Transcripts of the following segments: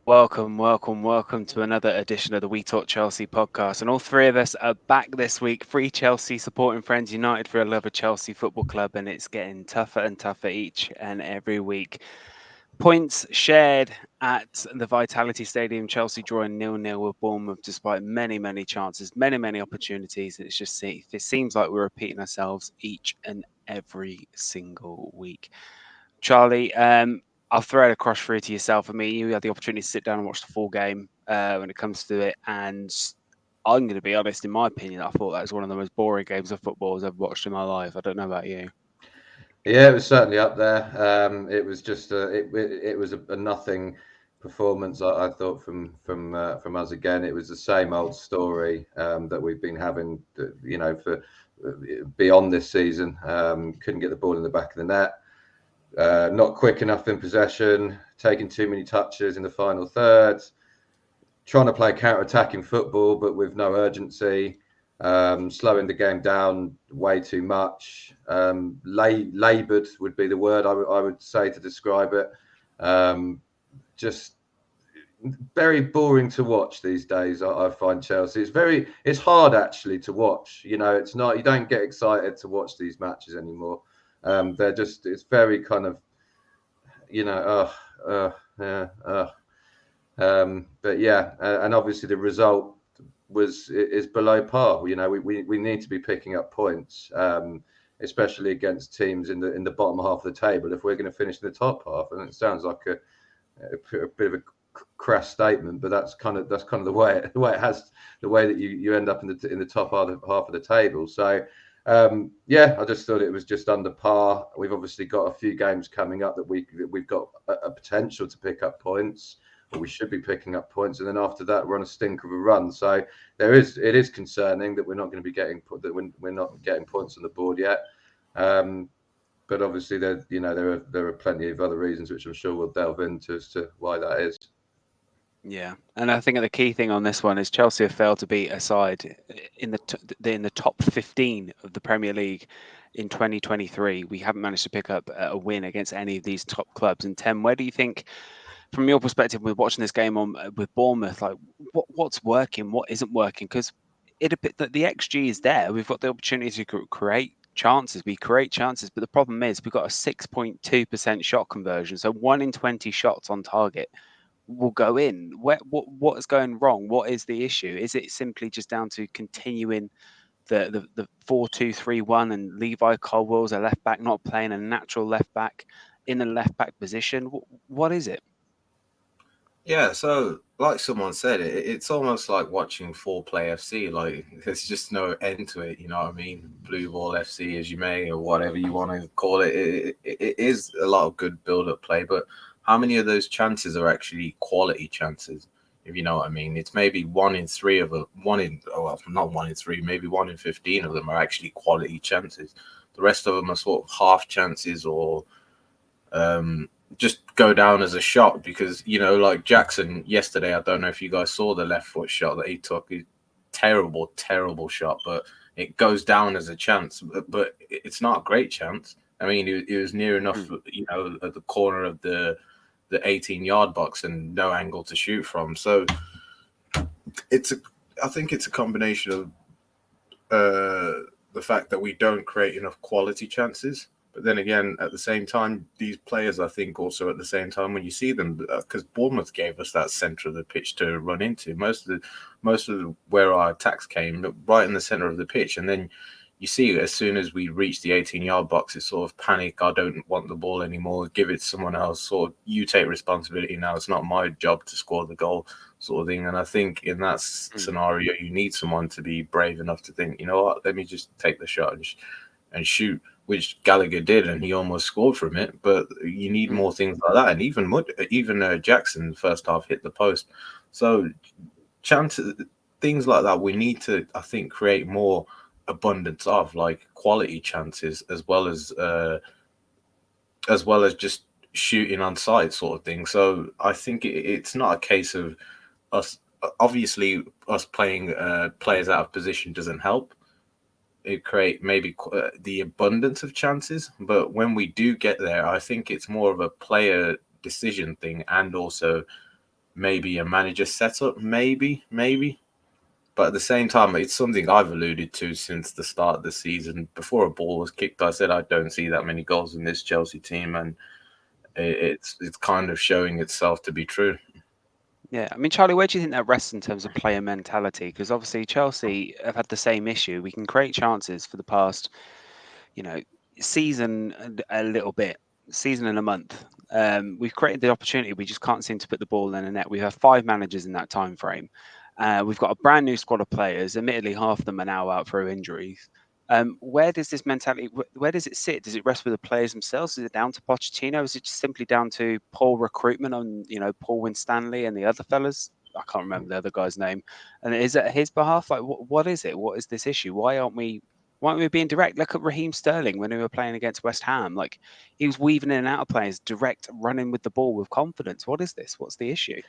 Welcome to another edition of the We Talk Chelsea podcast. And all three of us are back this week. Three Chelsea supporting friends united for a love of Chelsea Football Club, and it's getting tougher and tougher each and every week. Points shared at the Vitality Stadium, Chelsea drawing 0-0 with Bournemouth despite many chances, many opportunities. It seems like we're repeating ourselves each and every single week. Charlie, I'll throw it across through to yourself. I mean, you had the opportunity to sit down and watch the full game when it comes to it, and I'm going to be honest. In my opinion, I thought that was one of the most boring games of football I've ever watched in my life. I don't know about you. Yeah, it was certainly up there. It was just it was a nothing performance. I thought from us again. It was the same old story that we've been having, for beyond this season. Couldn't get the ball in the back of the net. Not quick enough in possession. Taking too many touches in the final third. Trying to play counter-attacking football, but with no urgency. Slowing the game down way too much. Laboured would be the word I would say to describe it. Just very boring to watch these days. I find Chelsea. It's hard actually to watch. It's not. You don't get excited to watch these matches anymore. It's very kind of, yeah. But yeah, and obviously the result is below par. We need to be picking up points, especially against teams in the bottom half of the table if we're going to finish in the top half. And it sounds like a bit of a crass statement, but that's kind of the way that you end up in the top half of the table. So. I just thought it was just under par. We've obviously got a few games coming up that we've got a potential to pick up points, or we should be picking up points, and then after that we're on a stink of a run. So it is concerning that we're not going to be we're not getting points on the board yet. But obviously there are plenty of other reasons which I'm sure we'll delve into as to why that is. Yeah, and I think the key thing on this one is Chelsea have failed to beat a side in the top 15 of the Premier League in 2023. We haven't managed to pick up a win against any of these top clubs. And Tem, where do you think, from your perspective, with watching this game on with Bournemouth, like what's working, what isn't working? Because the XG is there. We've got the opportunity to create chances. We create chances, but the problem is we've got a 6.2% shot conversion, so 1 in 20 shots on target will go in. What is going wrong? What is the issue? Is it simply just down to continuing the 4-2-3-1 and Levi Colwell's a left back not playing a natural left back in a left back position? What is it? Yeah, so like someone said, it's almost like watching full play FC. Like there's just no end to it. You know what I mean? Blue ball FC, as you may, or whatever you want to call it. It is a lot of good build-up play, but how many of those chances are actually quality chances? If you know what I mean, it's maybe 1 in 3 of them. Not 1 in 3, maybe 1 in 15 of them are actually quality chances. The rest of them are sort of half chances or just go down as a shot because, like Jackson yesterday, I don't know if you guys saw the left foot shot that he took. Terrible shot, but it goes down as a chance, but it's not a great chance. I mean, it was near enough, at the corner of the 18-yard box and no angle to shoot from. So I think it's a combination of the fact that we don't create enough quality chances. But then again, at the same time, these players, I think, also at the same time, when you see them, because Bournemouth gave us that centre of the pitch to run into. Most of where our attacks came, right in the centre of the pitch, and then you see as soon as we reach the 18-yard box, it's sort of panic. I don't want the ball anymore. Give it to someone else. Sort of, you take responsibility now. It's not my job to score the goal, sort of thing. And I think in that scenario, you need someone to be brave enough to think, you know what, let me just take the shot and shoot, which Gallagher did, and he almost scored from it. But you need more things like that. And even Jackson, first half, hit the post. So chances, things like that, we need to, I think, create more abundance of, like, quality chances as well as just shooting on sight, sort of thing. So I think it's not a case of us. Obviously, us playing players out of position doesn't help. It create maybe the abundance of chances, but when we do get there, I think it's more of a player decision thing, and also maybe a manager setup, maybe. But at the same time, it's something I've alluded to since the start of the season. Before a ball was kicked, I said I don't see that many goals in this Chelsea team, and it's kind of showing itself to be true. Yeah, I mean, Charlie, where do you think that rests in terms of player mentality? Because obviously Chelsea have had the same issue. We can create chances for the past, you know, season and a little bit, season and a month. We've created the opportunity. We just can't seem to put the ball in the net. We have 5 managers in that time frame. We've got a brand new squad of players. Admittedly, half of them are now out through injuries. Where does this mentality? Where does it sit? Does it rest with the players themselves? Is it down to Pochettino? Is it just simply down to poor recruitment on, Paul Winstanley and the other fellas? I can't remember the other guy's name. And is it his behalf? Like, what is it? What is this issue? Why aren't we being direct? Look at Raheem Sterling when we were playing against West Ham. Like, he was weaving in and out of players, direct, running with the ball with confidence. What is this? What's the issue?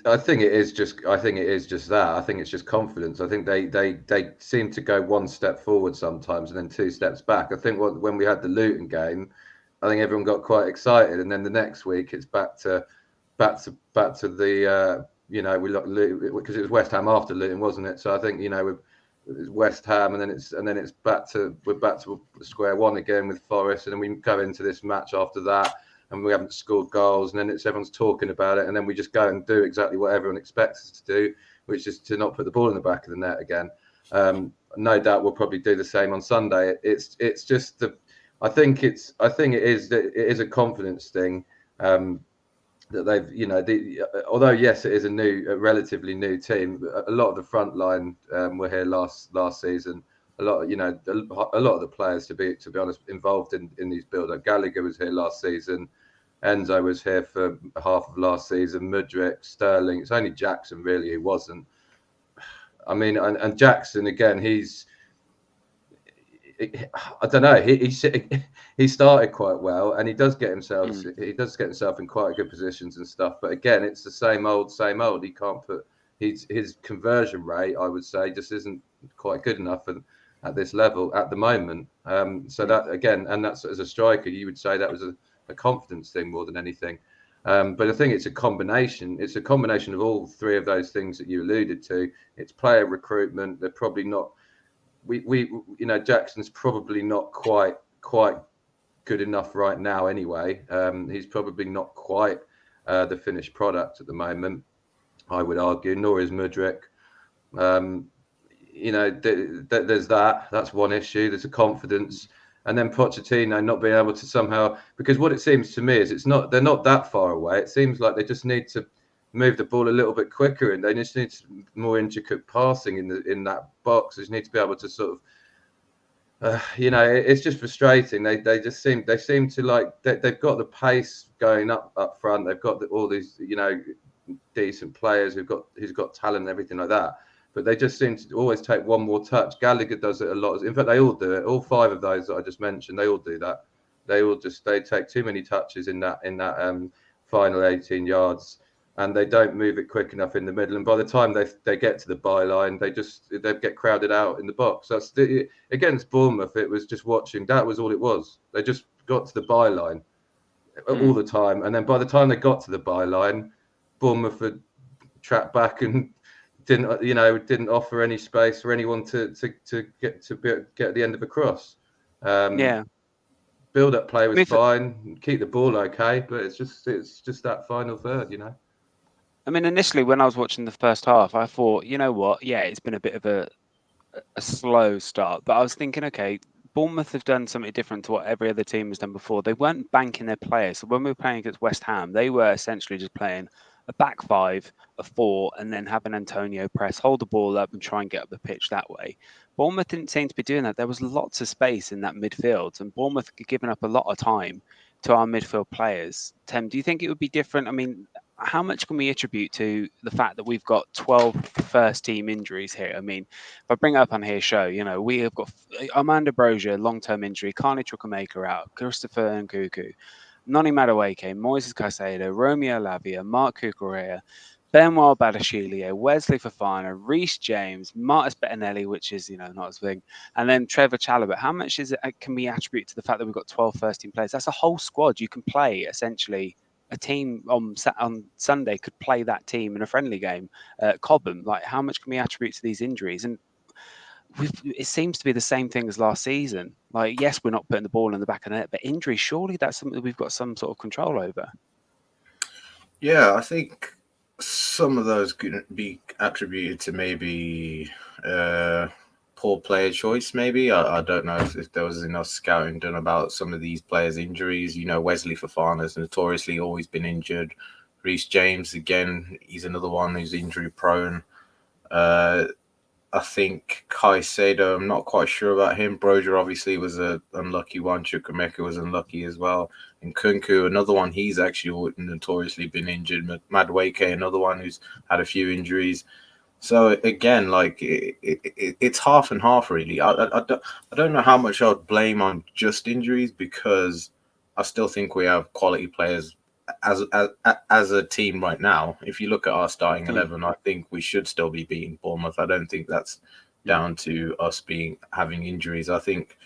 I think it is just. I think it is just that. I think it's just confidence. I think they seem to go one step forward sometimes and then 2 steps back. I think when we had the Luton game, I think everyone got quite excited, and then the next week it's back to the we look because it was West Ham after Luton, wasn't it? So I think it's West Ham, and then it's we're back to square one again with Forest, and then we go into this match after that, and we haven't scored goals, and then everyone's talking about it, and then we just go and do exactly what everyone expects us to do, which is to not put the ball in the back of the net again. No doubt we'll probably do the same on Sunday. It's just I think it is a confidence thing. That they've, although yes, it is a relatively new team. A lot of the front line were here last season. A lot of the players, to be honest, involved in these build-up. Gallagher was here last season. Enzo was here for half of last season. Mudryk, Sterling. It's only Jackson really who wasn't. I mean, and Jackson again. I don't know. He started quite well, and he does get himself in quite good positions and stuff. But again, it's the same old. He can't put his conversion rate, I would say, just isn't quite good enough at this level at the moment. So that again, and that's as a striker, you would say that was a confidence thing more than anything. But I think it's a combination. It's a combination of all 3 of those things that you alluded to. It's player recruitment. They're probably not. Jackson's probably not quite good enough right now anyway. He's probably not quite the finished product at the moment, I would argue, nor is Mudryk. There's that's one issue. There's a confidence, and then Pochettino not being able to somehow, because what it seems to me is they're not that far away. It seems like they just need to move the ball a little bit quicker, and they just need more intricate passing in that box. They just need to be able to sort of, it's just frustrating. They seem to like they've got the pace going up front. They've got all these decent players who's got talent and everything like that. But they just seem to always take one more touch. Gallagher does it a lot. In fact, they all do it. All 5 of those that I just mentioned, they all do that. They take too many touches in that final 18 yards. And they don't move it quick enough in the middle. And by the time they get to the byline, they get crowded out in the box. That's against Bournemouth. It was just watching. That was all it was. They just got to the byline all the time. And then by the time they got to the byline, Bournemouth had tracked back and didn't offer any space for anyone to get at the end of a cross. Build-up play was fine. Keep the ball okay, but it's just that final third, I mean, initially when I was watching the first half, I thought, you know what? Yeah, it's been a bit of a slow start, but I was thinking, okay, Bournemouth have done something different to what every other team has done before. They weren't banking their players. So when we were playing against West Ham, they were essentially just playing a back 5, a 4, and then having Antonio press, hold the ball up and try and get up the pitch that way. Bournemouth didn't seem to be doing that. There was lots of space in that midfield, and Bournemouth had given up a lot of time to our midfield players. Tim, do you think it would be different? I mean, how much can we attribute to the fact that we've got 12 first team injuries here? I mean, if I bring it up on here show, we have got Armando Broja, long-term injury, Carney Chukwuemeka out, Christopher Nkunku, Noni Madueke, Moises Caicedo, Romeo Lavia, Mark Cucurella, Benoit Badiashile, Wesley Fofana, Reece James, Martis Bettinelli, which is, not as big, and then Trevor Chalobah. How much can we attribute to the fact that we've got 12 first team players? That's a whole squad you can play essentially a team on Sunday could play that team in a friendly game at Cobham. Like, how much can we attribute to these injuries? And it seems to be the same thing as last season. Like, yes, we're not putting the ball in the back of the net, but injuries, surely that's something that we've got some sort of control over. Yeah, I think some of those could be attributed to maybe poor player choice. Maybe I don't know if there was enough scouting done about some of these players' injuries. Wesley Fofana's notoriously always been injured. Reece James again, he's another one who's injury prone. Uh, I think Caicedo, I'm not quite sure about him. Brozier obviously was a unlucky one. Chukwuemeka was unlucky as well. And Kunku, another one, he's actually notoriously been injured. Madueke, another one who's had a few injuries. So again, like it's half and half really. I don't know how much I would blame on just injuries because I still think we have quality players as a team right now. If you look at our starting 11, I think we should still be beating Bournemouth. I don't think that's down to us having injuries. I think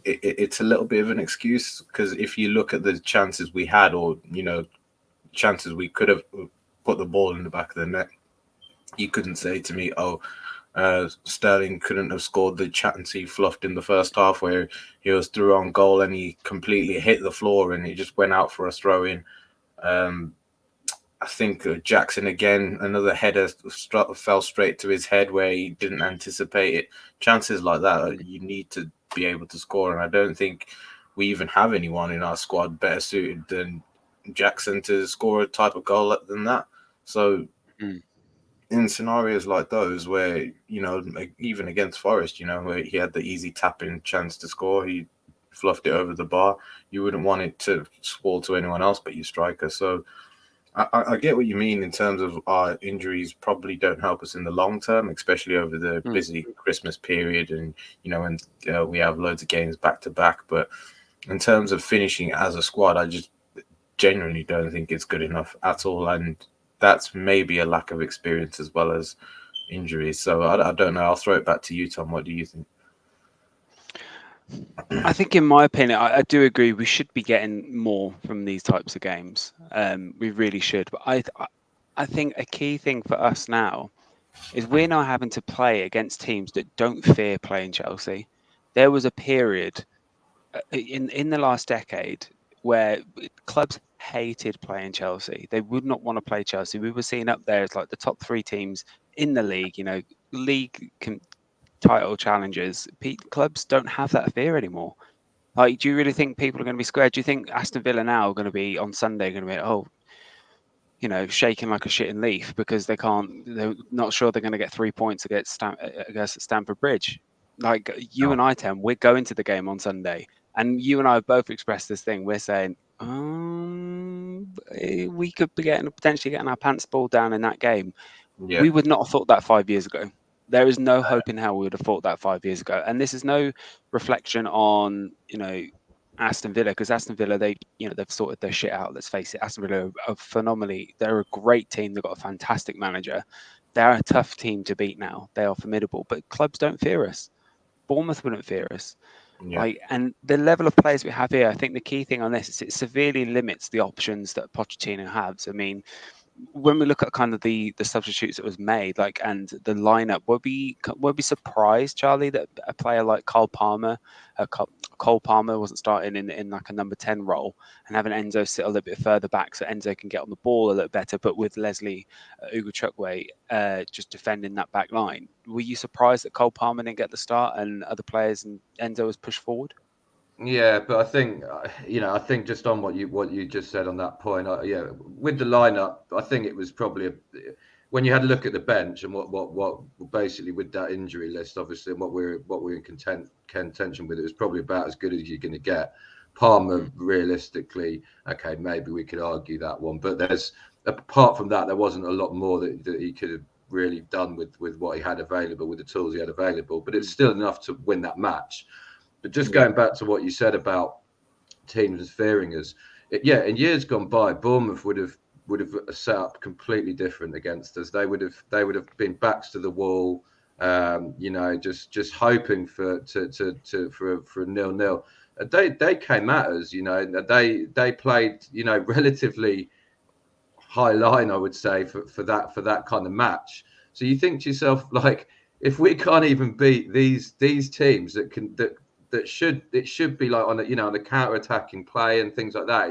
it's a little bit of an excuse because if you look at the chances we had, or chances we could have put the ball in the back of the net, you couldn't say to me, "Oh, Sterling couldn't have scored the chance he fluffed in the first half where he was through on goal and he completely hit the floor and he just went out for a throw in." I think Jackson again, another header fell straight to his head where he didn't anticipate it. Chances like that, you need to be able to score, and I don't think we even have anyone in our squad better suited than Jackson to score a type of goal than that. So in scenarios like those where, even against Forest, where he had the easy tap-in chance to score, he fluffed it over the bar. You wouldn't want it to fall to anyone else but your striker. So I get what you mean in terms of our injuries probably don't help us in the long term, especially over the busy Christmas period and, when we have loads of games back to back. But in terms of finishing as a squad, I just genuinely don't think it's good enough at all. And that's maybe a lack of experience as well as injuries. So I don't know. I'll throw it back to you, Tom. What do you think? I think, in my opinion, I do agree we should be getting more from these types of games. We really should. But I think a key thing for us now is we're now having to play against teams that don't fear playing Chelsea. There was a period in the last decade where clubs hated playing Chelsea. They would not want to play Chelsea. We were seen up there as like the top three teams in the league. League title challenges. Clubs don't have that fear anymore. Like, do you really think people are going to be scared? Do you think Aston Villa now are going to be on Sunday going to be shaking like a shitting leaf because they're not sure they're going to get 3 points against Stamford Bridge? Like, you and I, Tim, we're going to the game on Sunday, and you and I have both expressed this thing. We're saying, we could be potentially getting our pants pulled down in that game. Yeah. We would not have thought that 5 years ago. There is no hope in hell we would have thought that 5 years ago. And this is no reflection on, Aston Villa, because Aston Villa, they've sorted their shit out. Let's face it, Aston Villa are phenomenally. They're a great team. They've got a fantastic manager. They're a tough team to beat now. They are formidable, but clubs don't fear us. Bournemouth wouldn't fear us. Yeah. And the level of players we have here, I think the key thing on this is it severely limits the options that Pochettino has. I mean, when we look at kind of the substitutes that was made, and the lineup, would be surprised, Charlie, that a player like Cole Palmer wasn't starting in like a number 10 role and having Enzo sit a little bit further back so Enzo can get on the ball a little better, but with Leslie Ugochukwu just defending that back line. Were you surprised that Cole Palmer didn't get the start and other players and Enzo was pushed forward? Yeah, but I think I think just on what you just said on that point, with the lineup, I think it was probably when you had a look at the bench and what basically with that injury list, obviously, and what we're in contention with, it was probably about as good as you're going to get. Palmer, realistically, okay, maybe we could argue that one, but apart from that, there wasn't a lot more that he could have really done with what he had available, with the tools he had available. But it's still enough to win that match. But just going back to what you said about teams fearing us, in years gone by, Bournemouth would have set up completely different against us. They would have been backs to the wall, just hoping for a 0-0. they came at us. They played relatively high line, I would say, for that kind of match. So you think to yourself, like, if we can't even beat these teams that should be like on the counter attacking play and things like that,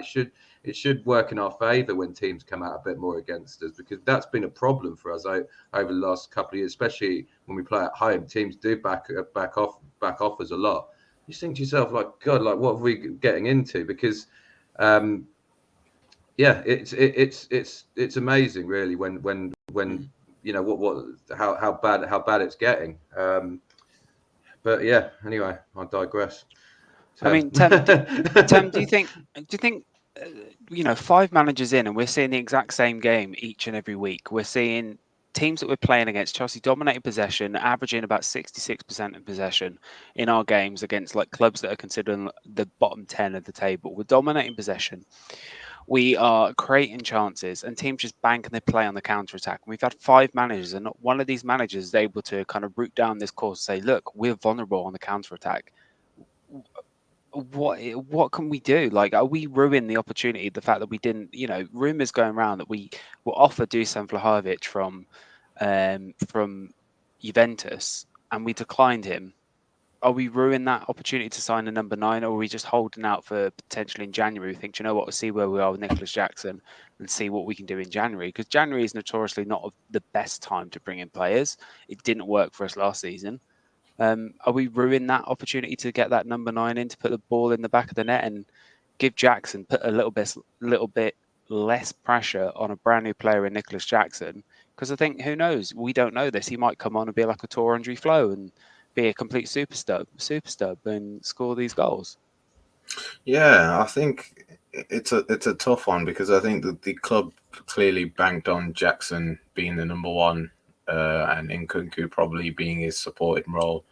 it should work in our favour when teams come out a bit more against us, because that's been a problem for us over the last couple of years, especially when we play at home. Teams do back off us a lot. You think to yourself, like, God, like, what are we getting into? Because yeah, it's amazing, really, when how bad it's getting. But yeah, anyway, I digress. I mean, Tem, do you think 5 managers in, and we're seeing the exact same game each and every week? We're seeing teams that we're playing against, Chelsea dominating possession, averaging about 66% in possession in our games against like clubs that are considered the bottom 10 of the table. We're dominating possession. We are creating chances, and teams just bank and they play on the counter attack. And we've had 5 managers, and not one of these managers is able to kind of root down this course and say, look, we're vulnerable on the counter attack. What can we do? Like, are we ruining the opportunity? The fact that we didn't, rumors going around that we were offered Dusan Vlahovic from Juventus, and we declined him. Are we ruining that opportunity to sign a number 9, or are we just holding out for potentially in January? We think, you know what, we'll see where we are with Nicolas Jackson and see what we can do in January, because January is notoriously not the best time to bring in players. It didn't work for us last season. Are we ruining that opportunity to get that number 9 in, to put the ball in the back of the net and give Jackson, put a little bit less pressure on a brand new player in Nicolas Jackson? Because I think, who knows? We don't know this. He might come on and be like a Tor Andre Flo and be a complete super stub and score these goals. Yeah, I think it's a tough one, because I think that the club clearly banked on Jackson being the number 1, and Nkunku probably being his supporting role.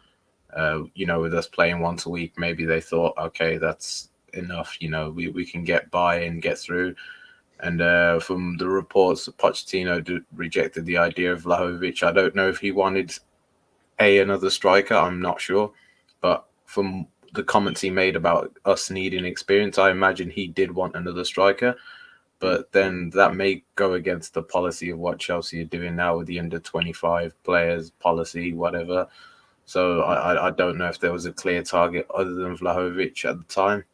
With us playing once a week, maybe they thought, okay, that's enough. We can get by and get through. And from the reports, Pochettino rejected the idea of Vlahovic. I don't know if he wanted another striker. I'm not sure, but from the comments he made about us needing experience, I imagine he did want another striker. But then that may go against the policy of what Chelsea are doing now with the under 25 players policy, whatever. So I don't know if there was a clear target other than Vlahovic at the time.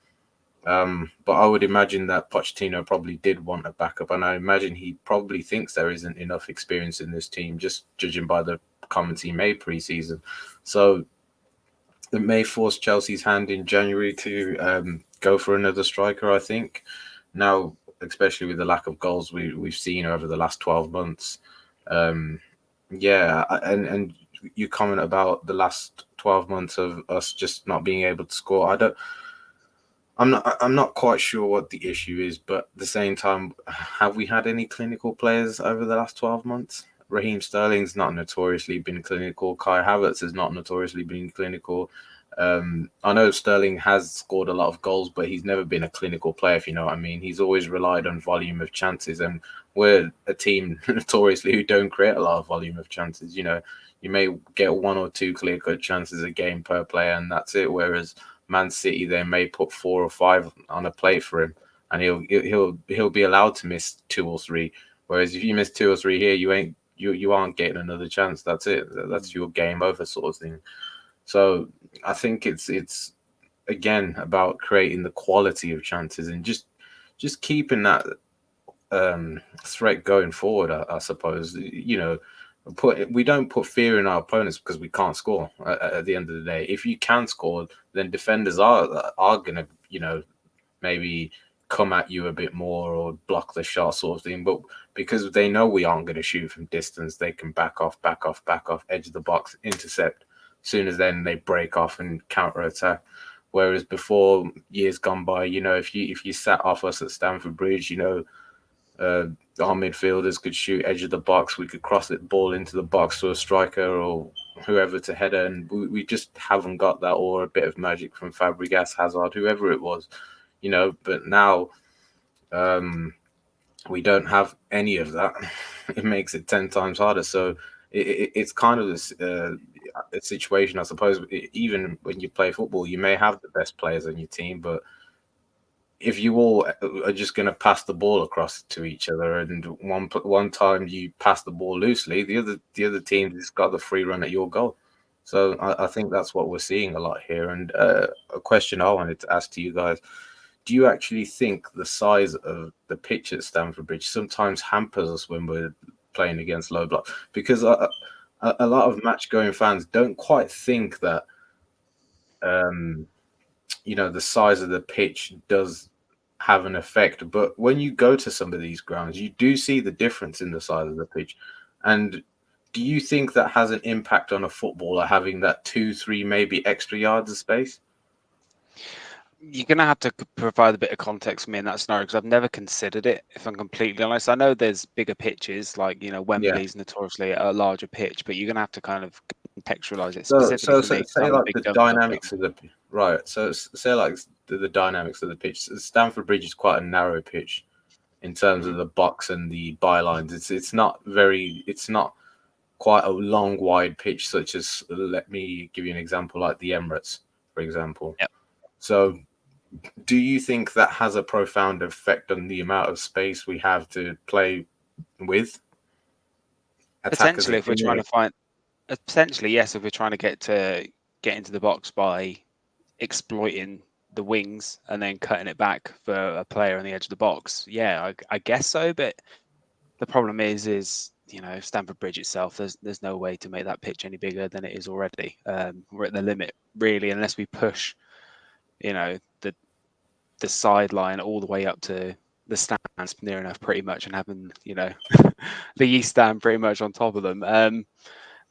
But I would imagine that Pochettino probably did want a backup, and I imagine he probably thinks there isn't enough experience in this team, just judging by the comments he made pre-season. So it may force Chelsea's hand in January to go for another striker, I think. Now, especially with the lack of goals we've seen over the last 12 months. And you comment about the last 12 months of us just not being able to score. I'm not quite sure what the issue is, but at the same time, have we had any clinical players over the last 12 months? Raheem Sterling's not notoriously been clinical. Kai Havertz has not notoriously been clinical. I know Sterling has scored a lot of goals, but he's never been a clinical player, if you know what I mean. He's always relied on volume of chances, and we're a team notoriously who don't create a lot of volume of chances. You may get 1 or 2 clear-cut chances a game per player, and that's it. Whereas Man City, they may put 4 or 5 on a plate for him, and he'll be allowed to miss 2 or 3. Whereas if you miss 2 or 3 here, you aren't getting another chance. That's it. That's your game over, sort of thing. So I think it's again about creating the quality of chances and just keeping that threat going forward. I suppose we don't put fear in our opponents because we can't score. At the end of the day, if you can score, then defenders are gonna maybe come at you a bit more or block the shot, sort of thing. But because they know we aren't going to shoot from distance, they can back off, edge of the box, intercept. Soon as then they break off and counter attack. Whereas before, years gone by, if you sat off us at Stamford Bridge, our midfielders could shoot edge of the box. We could cross the ball into the box to a striker or whoever to header, and we just haven't got that, or a bit of magic from Fabregas, Hazard, whoever it was. But now we don't have any of that. It makes it 10 times harder. So it's kind of this. a situation. I suppose even when you play football, you may have the best players on your team, but if you all are just going to pass the ball across to each other, and one time you pass the ball loosely, the other team has got the free run at your goal. So I think that's what we're seeing a lot here. And a question I wanted to ask to you guys: do you actually think the size of the pitch at Stamford Bridge sometimes hampers us when we're playing against low block? Because a lot of match-going fans don't quite think that the size of the pitch does have an effect. But when you go to some of these grounds, you do see the difference in the size of the pitch. And do you think that has an impact on a footballer having that 2-3 maybe extra yards of space? You're going to have to provide a bit of context for me in that scenario, because I've never considered it, if I'm completely honest. I know there's bigger pitches, like, Wembley's notoriously a larger pitch, but you're going to have to kind of contextualize it specifically for me. Say like the dynamics of the right. So say like the dynamics of the pitch. Stamford Bridge is quite a narrow pitch in terms of the box and the bylines. It's not quite a long wide pitch, such as, let me give you an example, like the Emirates, for example. Yep. So do you think that has a profound effect on the amount of space we have to play with? Potentially, if we're trying to find, potentially, yes, if we're trying to get into the box by exploiting the wings and then cutting it back for a player on the edge of the box, yeah, I guess so. But the problem is Stamford Bridge itself, there's no way to make that pitch any bigger than it is already. We're at the limit, really, unless we push the sideline all the way up to the stands near enough, pretty much, and having the East Stand pretty much on top of them.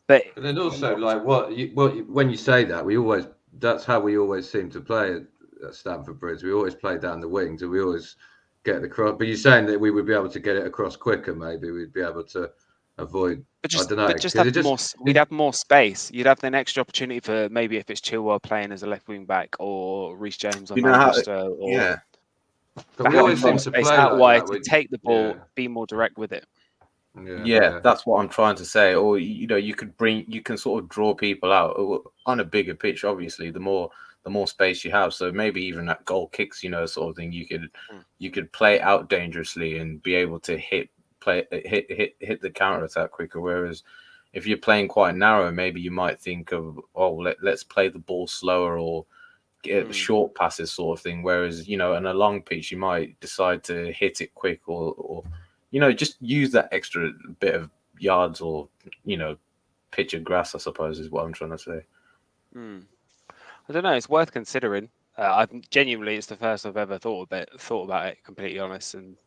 But then also, like, when you say that, that's how we always seem to play at Stamford Bridge. We always play down the wings, and we always get the cross. But you're saying that we would be able to get it across quicker? Maybe we'd be able to avoid. I don't know. We'd have more space. You'd have an extra opportunity for maybe if it's Chilwell playing as a left wing back, or Reece James on Manchester, But we always seem to play out wide like that. To take the ball, be more direct with it. Yeah, that's what I'm trying to say. Or you can sort of draw people out on a bigger pitch. Obviously, the more space you have. So maybe even at goal kicks, sort of thing, you could play out dangerously and be able to hit the counter attack quicker. Whereas if you're playing quite narrow, maybe you might think of, let's play the ball slower or get short passes, sort of thing. Whereas on a long pitch, you might decide to hit it quick or just use that extra bit of yards or pitch of grass, I suppose, is what I'm trying to say. I don't know. It's worth considering. It's the first I've ever thought about it. Completely honest, and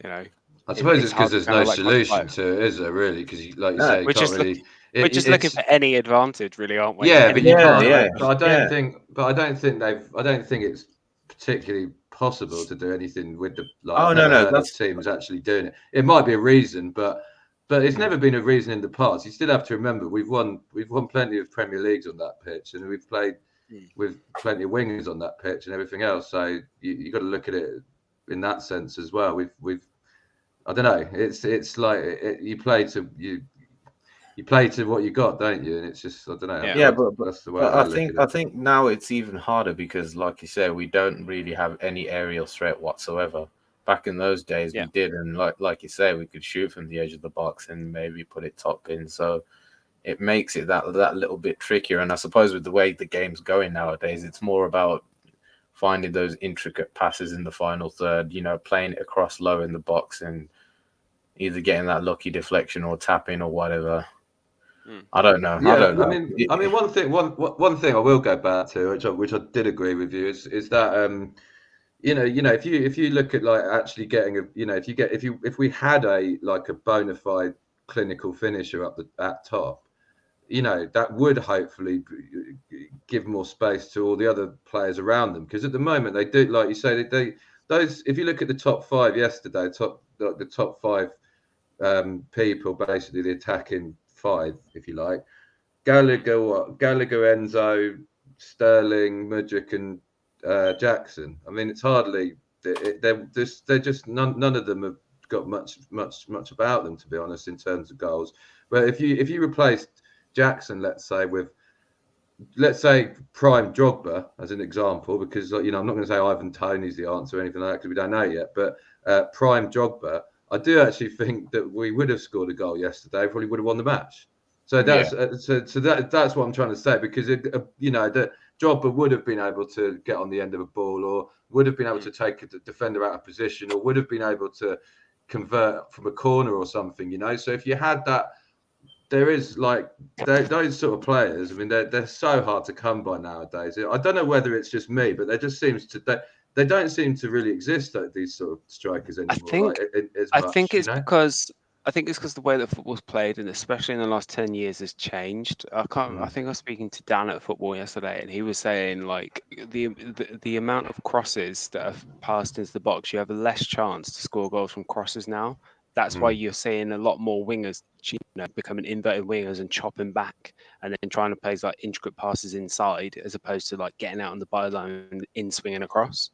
I suppose it's because there's no solution to it, is there? Really, because like you say, we're just looking for any advantage, really, aren't we? Yeah, but you can't. But I don't think it's particularly possible to do anything with the this team is actually doing it. It might be a reason, but it's never been a reason in the past. You still have to remember we've won plenty of Premier Leagues on that pitch, and we've played with plenty of wingers on that pitch and everything else. So you got to look at it in that sense as well. We've I don't know. It's like you play to what you got, don't you? And it's just, I don't know. Yeah, but that's the way I think now it's even harder because, like you said, we don't really have any aerial threat whatsoever. Back in those days, we did, and like you say, we could shoot from the edge of the box and maybe put it top in. So it makes it that little bit trickier. And I suppose with the way the game's going nowadays, it's more about finding those intricate passes in the final third, playing it across low in the box and either getting that lucky deflection or tapping or whatever. I don't know. Yeah, I don't know. I mean, one thing I will go back to, which I did agree with you, is that if you look at like actually getting if we had a bona fide clinical finisher at top, that would hopefully give more space to all the other players around them, because at the moment they do, like you say, those if you look at the top five yesterday, the top five people, basically the attacking five, if you like, Gallagher, Enzo, Sterling, Mudryk, and Jackson. I mean, it's hardly they're just none of them have got much about them, to be honest, in terms of goals. But if you replaced Jackson, let's say prime Drogba as an example, because I'm not going to say Ivan Toney's the answer or anything like that because we don't know yet. But prime Drogba, I do actually think that we would have scored a goal yesterday. Probably would have won the match. So that's that's what I'm trying to say, because that Drogba would have been able to get on the end of a ball, or would have been able to take a defender out of position, or would have been able to convert from a corner or something. So if you had that. There is those sort of players. I mean, they're so hard to come by nowadays. I don't know whether it's just me, but there just seems to they don't seem to really exist, these sort of strikers I anymore. think As I much, think it's because the way that football's played, and especially in the last 10 years, has changed. I think I was speaking to Dan at football yesterday, and he was saying like the amount of crosses that have passed into the box, you have a less chance to score goals from crosses now. That's why you're seeing a lot more wingers, becoming inverted wingers and chopping back, and then trying to play like intricate passes inside, as opposed to like getting out on the byline and in swinging across.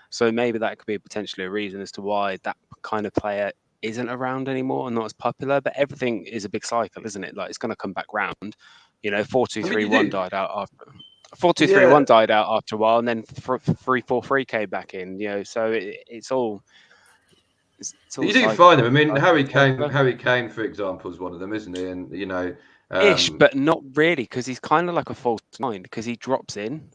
So maybe that could be potentially a reason as to why that kind of player isn't around anymore and not as popular. But everything is a big cycle, isn't it? Like it's going to come back round. 4-2-3-1 died out after 4-2-3-1 died out after a while, and then 3-4-3 came back in. So it's all. It's all you do find them. I mean, cycle. Harry Kane, for example, is one of them, isn't he? And Ish, but not really, because he's kind of like a false nine, because he drops in.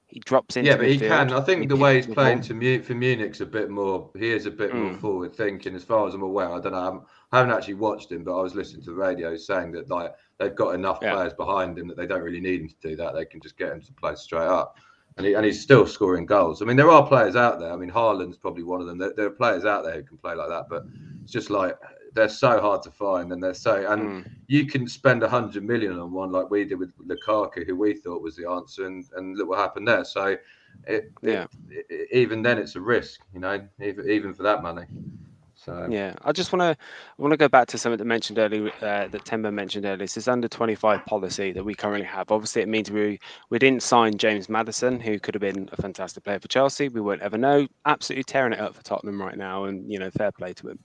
He drops into but he can. midfield. I think He the way picks he's the playing ball. for Munich's a bit more. He is a bit more Mm, forward thinking, as far as I'm aware. I don't know. I haven't actually watched him, but I was listening to the radio saying that they've got enough yeah. players behind him that they don't really need him to do that. They can just get him to play straight up, and he's still scoring goals. I mean, there are players out there. I mean, Haaland's probably one of them. There are players out there who can play like that, but it's just like they're so hard to find, and you can spend 100 million on one like we did with Lukaku, who we thought was the answer, and look what happened there. So. Even then, it's a risk, even for that money. So I just want to go back to something that mentioned earlier, that Temba mentioned earlier. It's this under 25 policy that we currently have. Obviously, it means we didn't sign James Maddison, who could have been a fantastic player for Chelsea. We won't ever know. Absolutely tearing it up for Tottenham right now, and fair play to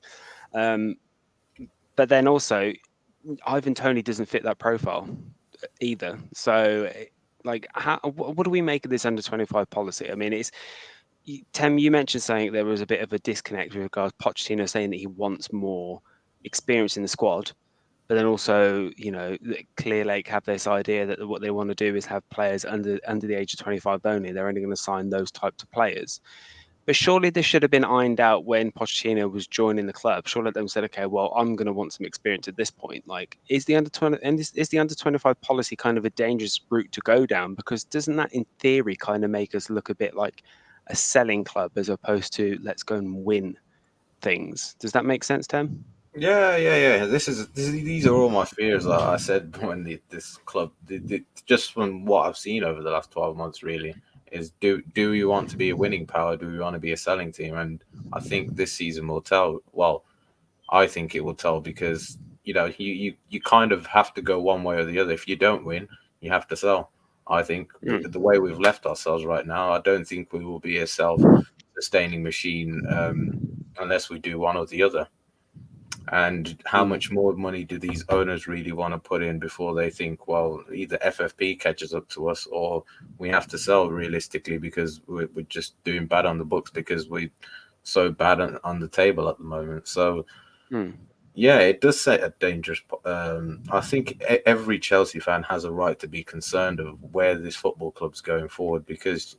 him. But then also, Ivan Toney doesn't fit that profile either. So, what do we make of this under 25 policy? I mean, Tem, you mentioned saying there was a bit of a disconnect with regards to Pochettino saying that he wants more experience in the squad, but then also, Clear Lake have this idea that what they want to do is have players under the age of 25 only. They're only going to sign those types of players. But surely this should have been ironed out when Pochettino was joining the club. Surely let them said, okay, well, I'm going to want some experience at this point. Like, is the under 20 and is the under 25 policy kind of a dangerous route to go down? Because doesn't that, in theory, kind of make us look a bit like a selling club as opposed to let's go and win things? Does that make sense, Tim? Yeah. These are all my fears. Like I said when this club, just from what I've seen over the last 12 months, really, is do we want to be a winning power? Do we want to be a selling team? And I think this season will tell. Well, I think it will tell, because you kind of have to go one way or the other. If you don't win, you have to sell. I think the way we've left ourselves right now, I don't think we will be a self-sustaining machine unless we do one or the other. And how much more money do these owners really want to put in before they think, well, either FFP catches up to us or we have to sell realistically, because we're just doing bad on the books because we're so bad on the table at the moment. So, yeah, it does set a dangerous. I think every Chelsea fan has a right to be concerned of where this football club's going forward, because,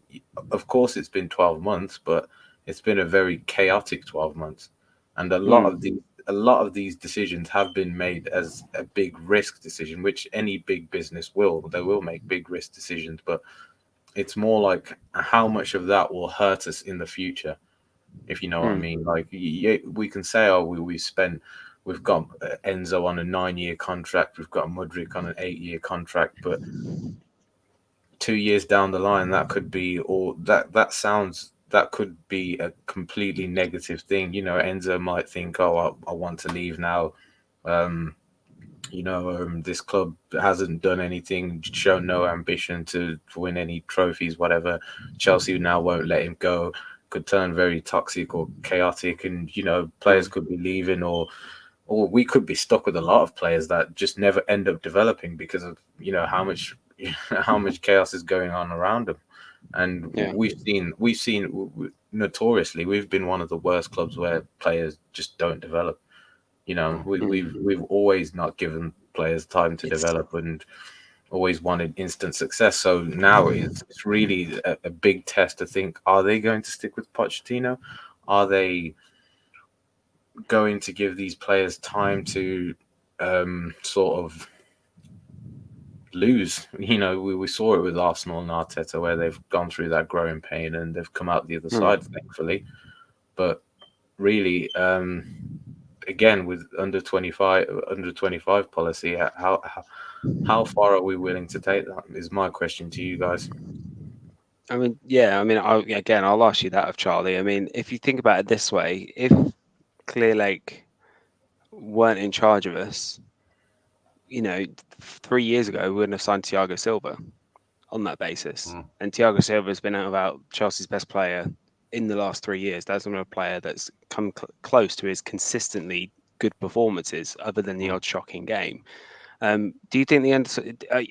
of course, it's been 12 months, but it's been a very chaotic 12 months. And a lot of these decisions have been made as a big risk decision, which any big business will. They will make big risk decisions, but it's more like how much of that will hurt us in the future, if you know what I mean. Like, we can say, oh, we've got Enzo on a 9-year contract, we've got Mudryk on an 8-year contract, but 2 years down the line, that could be all that could be a completely negative thing. Enzo might think, oh, I want to leave now. This club hasn't done anything, shown no ambition to win any trophies, whatever. Chelsea now won't let him go. Could turn very toxic or chaotic, and players could be leaving, or or we could be stuck with a lot of players that just never end up developing because of how much how much chaos is going on around them. And Yeah. we've seen notoriously we've been one of the worst clubs where players just don't develop. We've always not given players time to It's develop and always wanted instant success. So now it's really a big test to think: are they going to stick with Pochettino? Are they going to give these players time to sort of lose? We saw it with Arsenal and Arteta, where they've gone through that growing pain and they've come out the other side, thankfully. But really, again, with under 25 policy, how far are we willing to take that? Is my question to you guys. I mean, yeah, I mean, I'll ask you that of Charlie. I mean, if you think about it this way, if Clear Lake weren't in charge of us, 3 years ago, we wouldn't have signed Thiago Silva on that basis. And Thiago Silva has been about Chelsea's best player in the last 3 years. That's not a player that's come close to his consistently good performances, other than the odd shocking game. Do you think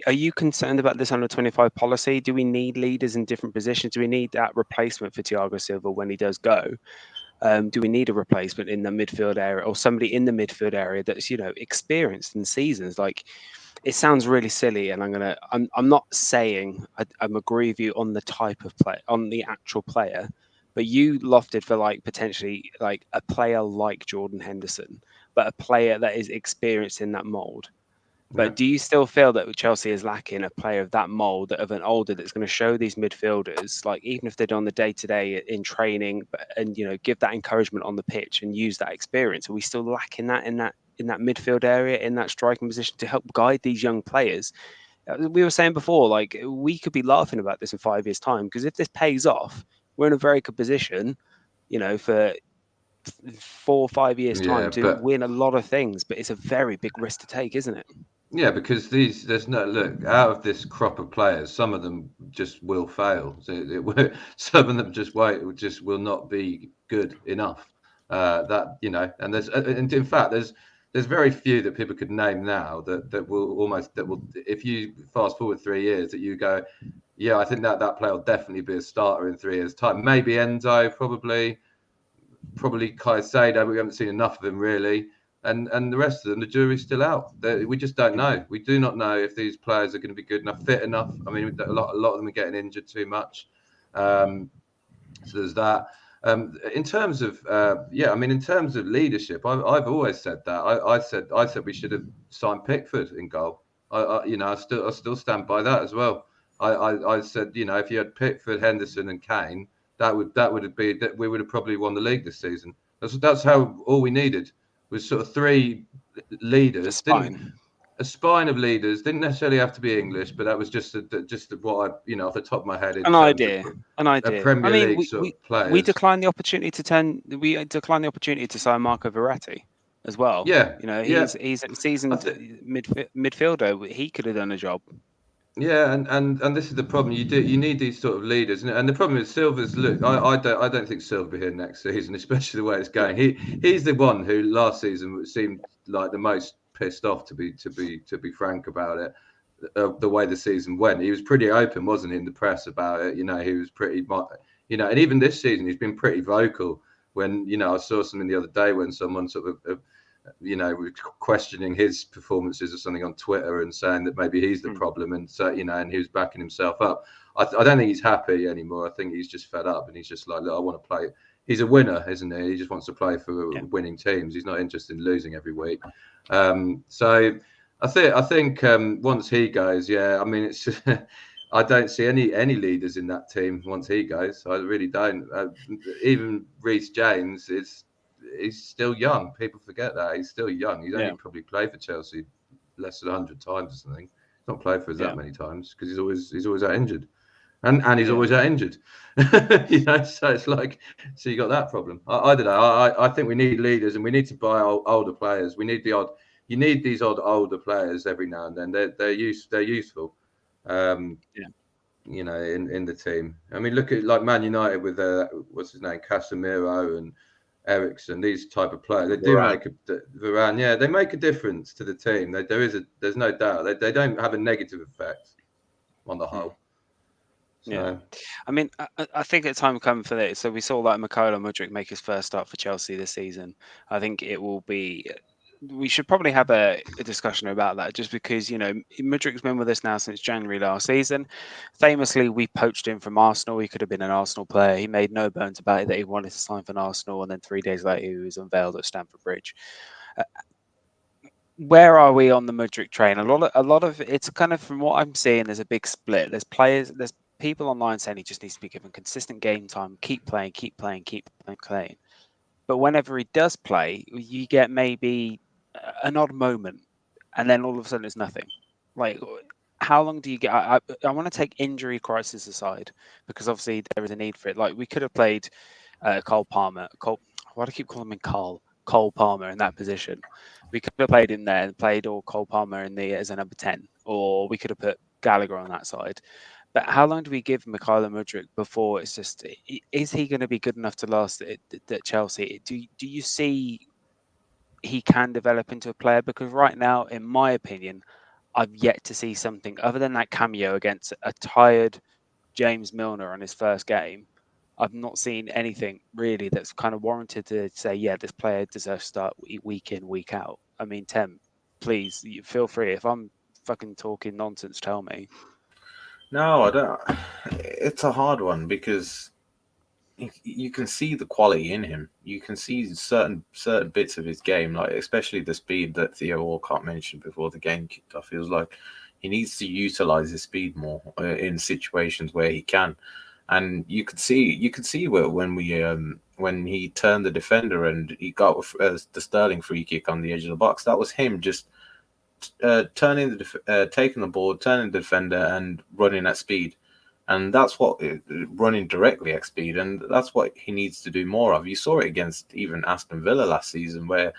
are you concerned about this under 25 policy? Do we need leaders in different positions? Do we need that replacement for Thiago Silva when he does go? Do we need a replacement in the midfield area, or somebody in the midfield area that's experienced in seasons? Like, it sounds really silly, and I'm not saying I'm agree with you on the type of play, on the actual player, but you lofted for potentially a player like Jordan Henderson, but a player that is experienced in that mold. But do you still feel that Chelsea is lacking a player of that mould, of an older, that's going to show these midfielders, even if they're on the day-to-day in training, and give that encouragement on the pitch and use that experience? Are we still lacking that in that midfield area, in that striking position, to help guide these young players? We were saying before, we could be laughing about this in 5 years' time, because if this pays off, we're in a very good position, for 4 or 5 years' time to but win a lot of things. But it's a very big risk to take, isn't it? yeah, because there's no look out of this crop of players. Some of them just will fail. So some of them just will not be good enough. And in fact, there's very few that people could name now that will, if you fast forward 3 years, that you go, yeah, I think that player will definitely be a starter in 3 years' time. Maybe Enzo, probably Caicedo, but we haven't seen enough of him really. And the rest of them, the jury's still out. We just don't know. We do not know if these players are going to be good enough, fit enough. I mean, a lot of them are getting injured too much. So there's that. In terms of in terms of leadership, I've always said that. I said we should have signed Pickford in goal. I still stand by that as well. I said, if you had Pickford, Henderson, and Kane, that would have been that we would have probably won the league this season. That's how all we needed was sort of three leaders. A spine of leaders, didn't necessarily have to be English, but that was just what I off the top of my head in An terms idea. of An idea. Premier I mean, League sort of players. we declined the opportunity to sign Marco Verratti as well. Yeah, he's a seasoned midfielder. He could have done a job. Yeah, and this is the problem. You need these sort of leaders, and the problem is Silva's. Look, I don't think Silva will be here next season, especially the way it's going. He's the one who last season seemed like the most pissed off, to be frank about it. The way the season went, he was pretty open, wasn't he, in the press about it? He was pretty, and even this season he's been pretty vocal. When I saw something the other day when someone sort of questioning his performances or something on Twitter and saying that maybe he's the problem, and so and he was backing himself up. I don't think he's happy anymore. I think he's just fed up, and he's just like, look, I want to play. He's a winner, isn't he? He just wants to play for winning teams. He's not interested in losing every week. So I think once he goes, I mean, it's I don't see any leaders in that team once he goes. I really don't. Even Reece James he's still young. People forget that he's still young. He's only probably played for Chelsea less than 100 times or something. He's not played for us that many times because he's always out injured, and he's always out injured. So it's like, so you got that problem. I don't know. I think we need leaders, and we need to buy older players. We need you need these older players every now and then. They're useful. In the team. I mean, look at Man United with what's his name, Casemiro, and Eriksen, these type of players, they do Varane. make Varane. Yeah, they make a difference to the team. There's no doubt. They don't have a negative effect on the whole. Yeah, So, I mean, I think it's time coming for this. So we saw like Nicolas Mudryk make his first start for Chelsea this season. I think it will be. We should probably have a discussion about that, just because Mudryk's been with us now since January last season. Famously, we poached him from Arsenal. He could have been an Arsenal player. He made no bones about it that he wanted to sign for Arsenal, and then 3 days later, he was unveiled at Stamford Bridge. Uh, where are we on the Mudryk train? A lot of it's kind of, from what I'm seeing, there's a big split. There's people online saying he just needs to be given consistent game time, keep playing, keep playing, keep playing. But whenever he does play, you get maybe an odd moment, and then all of a sudden it's nothing. Like, how long do you get? I want to take injury crisis aside, because obviously there is a need for it. Like, we could have played Cole Palmer. Why do I keep calling him Cole? Cole Palmer in that position. We could have played him there and played or Cole Palmer in the as a number 10, or we could have put Gallagher on that side. But how long do we give Mikhailo Mudryk before it's just, is he going to be good enough to last at Chelsea? Do you see he can develop into a player? Because right now, in my opinion, I've yet to see something other than that cameo against a tired James Milner on his first game. I've not seen anything really that's kind of warranted to say, yeah, this player deserves to start week in, week out. I mean, Tem, please feel free. If I'm fucking talking nonsense, tell me. No, I don't. It's a hard one because you can see the quality in him. You can see certain bits of his game, like especially the speed that Theo Walcott mentioned before the game kicked off. He was like, he needs to utilize his speed more in situations where he can, and you could see when he turned the defender and he got the Sterling free kick on the edge of the box. That was him just taking the ball, turning the defender, and running at speed. And that's what running directly at speed, and that's what he needs to do more of. You saw it against even Aston Villa last season, where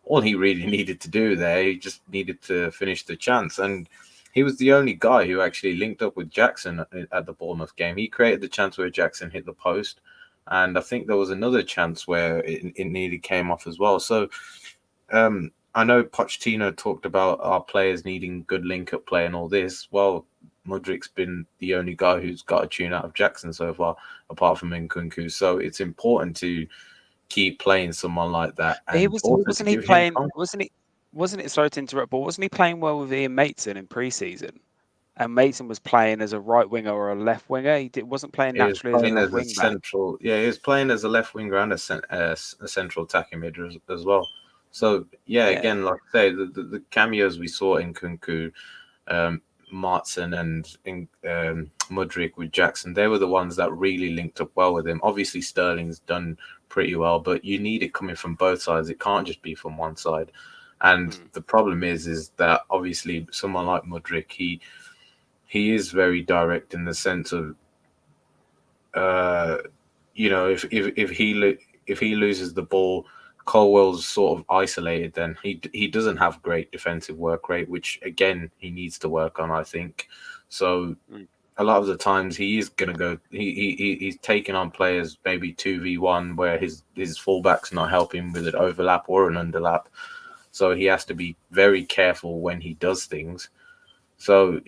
all he really needed to do there, he just needed to finish the chance. And he was the only guy who actually linked up with Jackson at the Bournemouth game. He created the chance where Jackson hit the post, and I think there was another chance where it nearly came off as well. So I know Pochettino talked about our players needing good link-up play and all this. Well, Mudryk's been the only guy who's got a tune out of Jackson so far, apart from Nkunku. So it's important to keep playing someone like that, He and was also to wasn't he give him playing? Wasn't he? Wasn't it? Sorry to interrupt, but wasn't he playing well with Ian Mason in pre-season? And Mason was playing as a right winger or a left winger. Wasn't playing he was naturally as a playing left as a wing back. central. Yeah, he was playing as a left winger and a central attacking mid as well. So yeah, Yeah, again, like I say, the cameos we saw in Kunku, um, Martin, and in Mudryk with Jackson, they were the ones that really linked up well with him. Obviously, Sterling's done pretty well, but you need it coming from both sides. It can't just be from one side. And the problem is that obviously someone like Mudryk, he is very direct in the sense of uh, if he loses the ball, Colwell's sort of isolated. Then he doesn't have great defensive work rate, which again he needs to work on, I think. So mm, a lot of the times he is gonna go. He's taking on players maybe 2v1 where his fullback's not helping with an overlap or an underlap. So he has to be very careful when he does things. So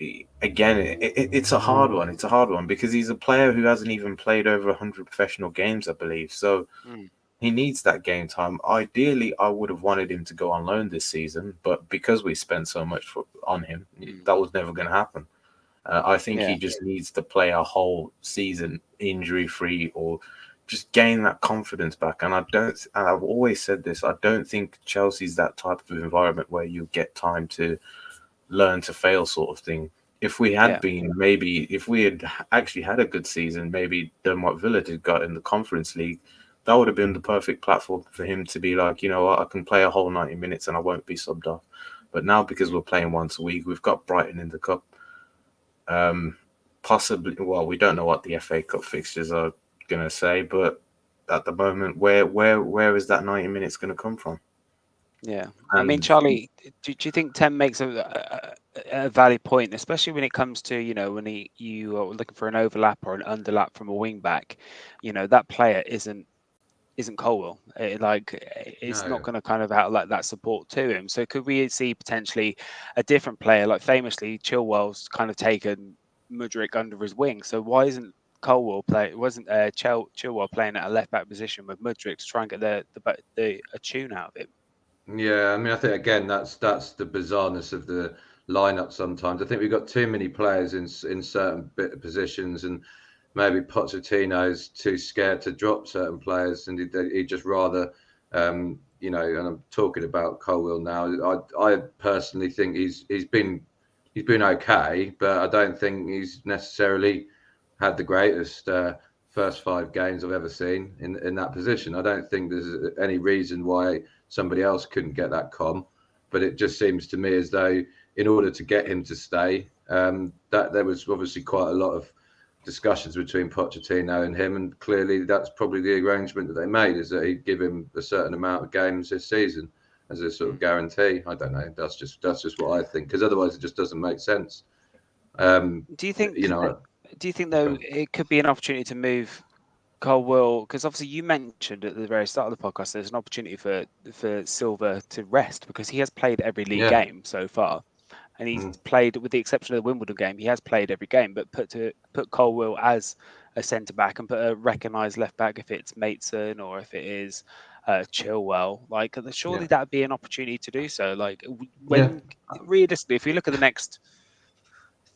again, it's a hard one. It's a hard one because he's a player who hasn't even played over 100 professional games, I believe. So mm, he needs that game time. Ideally, I would have wanted him to go on loan this season, but because we spent so much on him, mm. that was never going to happen. I think he Yeah, just needs to play a whole season injury free or just gain that confidence back. And I've always said this, I don't think Chelsea's that type of environment where you get time to learn to fail sort of thing. If we had yeah, been, maybe if we had actually had a good season, maybe done what Villa did, got in the Conference League, that would have been the perfect platform for him to be like, you know what, I can play a whole 90 minutes and I won't be subbed off. But now because we're playing once a week, we've got Brighton in the cup. Possibly, well, we don't know what the FA Cup fixtures are going to say, but at the moment, where is that 90 minutes going to come from? yeah. I mean, And Charlie, do you think Tem makes a valid point, especially when it comes to, when you are looking for an overlap or an underlap from a wing back? That player isn't isn't Colwell. It's not No. going to kind of outlet that support to him. So could we see potentially a different player, like famously Chilwell's kind of taken Mudryk under his wing? So why isn't Colwell play? Wasn't Chilwell playing at a left back position with Mudryk to try and get a tune out of him? Yeah, I mean, I think again that's the bizarreness of the lineup. Sometimes I think we've got too many players in certain bit of positions, and maybe Pochettino's too scared to drop certain players, and he'd just rather, and I'm talking about Colwell now. I personally think he's been okay, but I don't think he's necessarily had the greatest first 5 games I've ever seen in that position. I don't think there's any reason why somebody else couldn't get that but it just seems to me as though in order to get him to stay, that there was obviously quite a lot of discussions between Pochettino and him, and clearly that's probably the arrangement that they made, is that he'd give him a certain amount of games this season as a sort of guarantee. I don't know. That's just what I think, because otherwise it just doesn't make sense. Do you think? You know, Do you think though it could be an opportunity to move Colwell? Because obviously you mentioned at the very start of the podcast there's an opportunity for Silva to rest, because he has played every league yeah, game so far, and he's played, with the exception of the Wimbledon game, he has played every game. But put Colwell as a centre back and put a recognised left back if it's Maitson or if it is Chilwell, like surely yeah, that'd be an opportunity to do so. Like yeah, when realistically, if we look at the next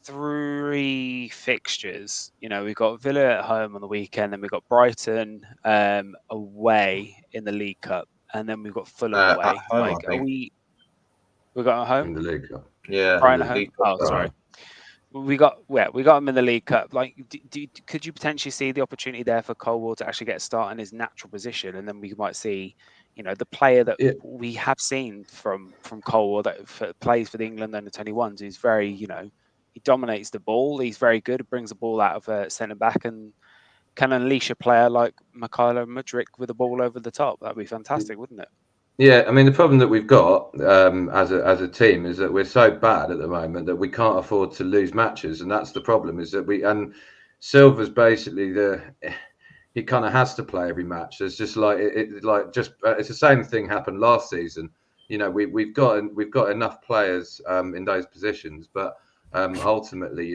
3 fixtures, we've got Villa at home on the weekend, then we've got Brighton away in the League Cup, and then we've got Fulham At away. home, I Like, think. we got at home? in the league. Yeah, In Brighton the at home? League Cup. Oh, sorry. We got them in the League Cup. Like, could you potentially see the opportunity there for Colwell to actually get a start in his natural position, and then we might see, the player that Yeah, we have seen from Colwell that plays for the England under 21s, who's very, he dominates the ball. He's very good. Brings the ball out of centre back and can unleash a player like Mykhailo Mudryk with the ball over the top. That'd be fantastic, wouldn't it? yeah. I mean, the problem that we've got as a team is that we're so bad at the moment that we can't afford to lose matches, and that's the problem. Is that Silva's basically he kind of has to play every match. It's just like it's the same thing happened last season. We've got enough players in those positions, but ultimately,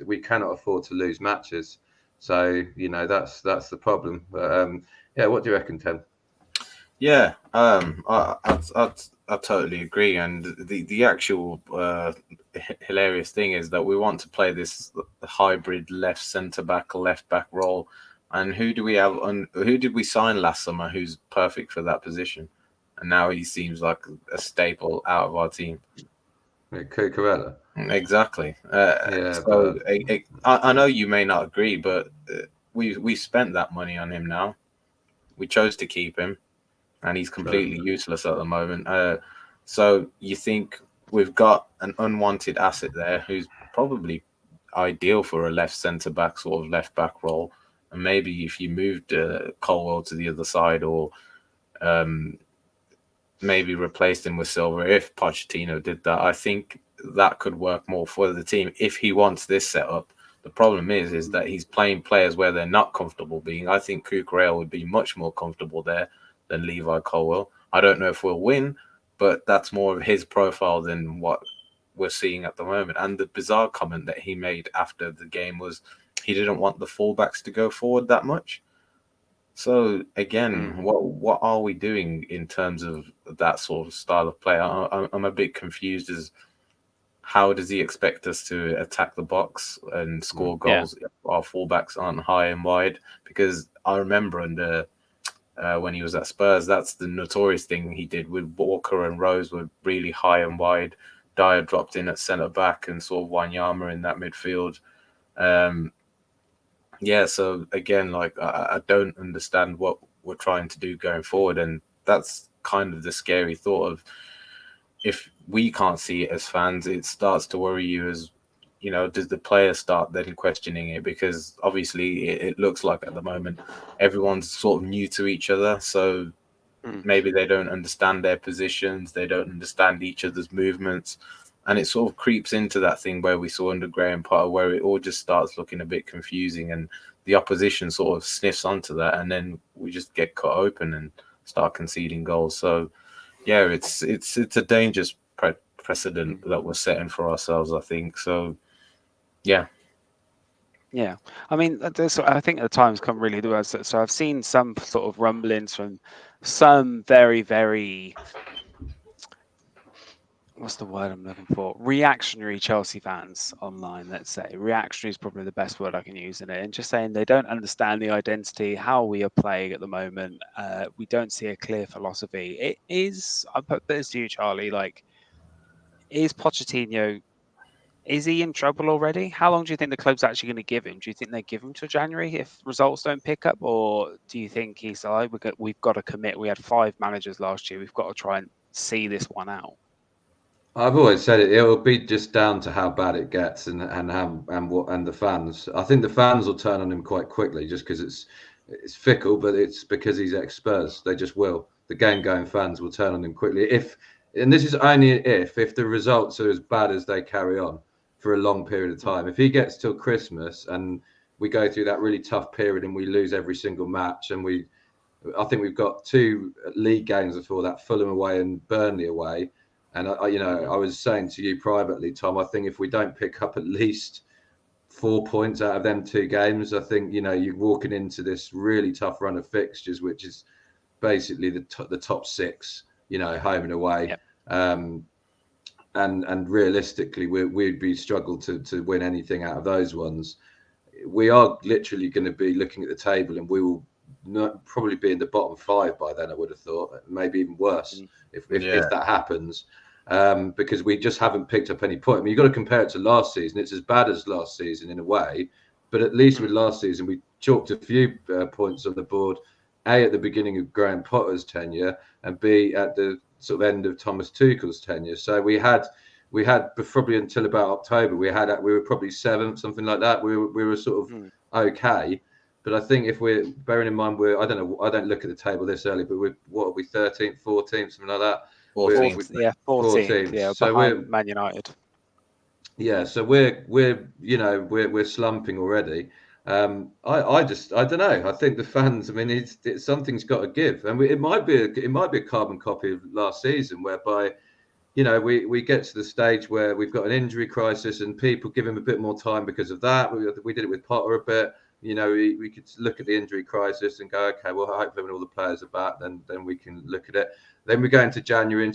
we cannot afford to lose matches. So that's the problem. But yeah, what do you reckon, Tim? Yeah, I totally agree. And the actual hilarious thing is that we want to play this hybrid left centre back, left back role. And who do we have? Who did we sign last summer? Who's perfect for that position? And now he seems like a staple out of our team. Cucurella. Exactly. Yeah, So but I know you may not agree, but we spent that money on him now. We chose to keep him, and he's completely useless at the moment. So you think we've got an unwanted asset there who's probably ideal for a left centre back, sort of left back role, and maybe if you moved Colwell to the other side, or maybe replaced him with Silva, if Pochettino did that, I think that could work more for the team if he wants this setup. The problem is that he's playing players where they're not comfortable being. I think Cucurella would be much more comfortable there than Levi Colwell. I don't know if we'll win, but that's more of his profile than what we're seeing at the moment. And the bizarre comment that he made after the game was he didn't want the fullbacks to go forward that much. So again, what are we doing in terms of that sort of style of play? I'm a bit confused as how does he expect us to attack the box and score goals if our fullbacks aren't high and wide? Because I remember when he was at Spurs, that's the notorious thing he did with Walker and Rose were really high and wide. Dyer dropped in at centre back and sort of Wanyama in that midfield. So again, like I don't understand what we're trying to do going forward, and that's kind of the scary thought of if we can't see it as fans, it starts to worry you as, does the player start then questioning it? Because obviously it looks like at the moment everyone's sort of new to each other, so maybe they don't understand their positions, they don't understand each other's movements, And it sort of creeps into that thing where we saw under Graham Potter, where it all just starts looking a bit confusing, and the opposition sort of sniffs onto that, and then we just get cut open and start conceding goals. So, yeah, it's a dangerous precedent that we're setting for ourselves, I think. So, yeah. Yeah, I mean, I think the time's come really to us. So I've seen some sort of rumblings from some very, very, what's the word I'm looking for? Reactionary Chelsea fans online, let's say. Reactionary is probably the best word I can use in it. And just saying they don't understand the identity, how we are playing at the moment. We don't see a clear philosophy. It is, I put this to you, Charlie, like, is Pochettino, is he in trouble already? How long do you think the club's actually going to give him? Do you think they give him till January if results don't pick up? Or do you think he's like, we've got to commit? We had 5 managers last year. We've got to try and see this one out. I've always said it will be just down to how bad it gets and how and the fans. I think the fans will turn on him quite quickly just because it's fickle, but it's because he's ex-Spurs. They just will. The game-going fans will turn on him quickly. And this is only if the results are as bad as they carry on for a long period of time. If he gets till Christmas and we go through that really tough period and we lose every single match, and I think we've got 2 league games before that, Fulham away and Burnley away. And I was saying to you privately, Tom, I think if we don't pick up at least 4 points out of them 2 games, I think you're walking into this really tough run of fixtures, which is basically the top 6, home and away. Yep. And realistically, we'd be struggle to win anything out of those ones. We are literally going to be looking at the table, and we will probably be in the bottom 5 by then. I would have thought, maybe even worse if that happens. Because we just haven't picked up any point. I mean, you've got to compare it to last season. It's as bad as last season in a way, but at least with last season, we chalked a few points on the board, A, at the beginning of Graham Potter's tenure, and B, at the sort of end of Thomas Tuchel's tenure. So we had probably until about October, we were probably 7th, something like that. We were sort of okay. But I think if we're bearing in mind, I don't know, I don't look at the table this early, but what are we, 13th, 14th, something like that? 14th. Yeah, so behind Man United. Yeah, so we're slumping already. I don't know. I think the fans. I mean, something's got to give, and it might be a carbon copy of last season, whereby we get to the stage where we've got an injury crisis, and people give him a bit more time because of that. We did it with Potter a bit. We could look at the injury crisis and go, okay, well, hopefully when all the players are back, then we can look at it. Then we go into January and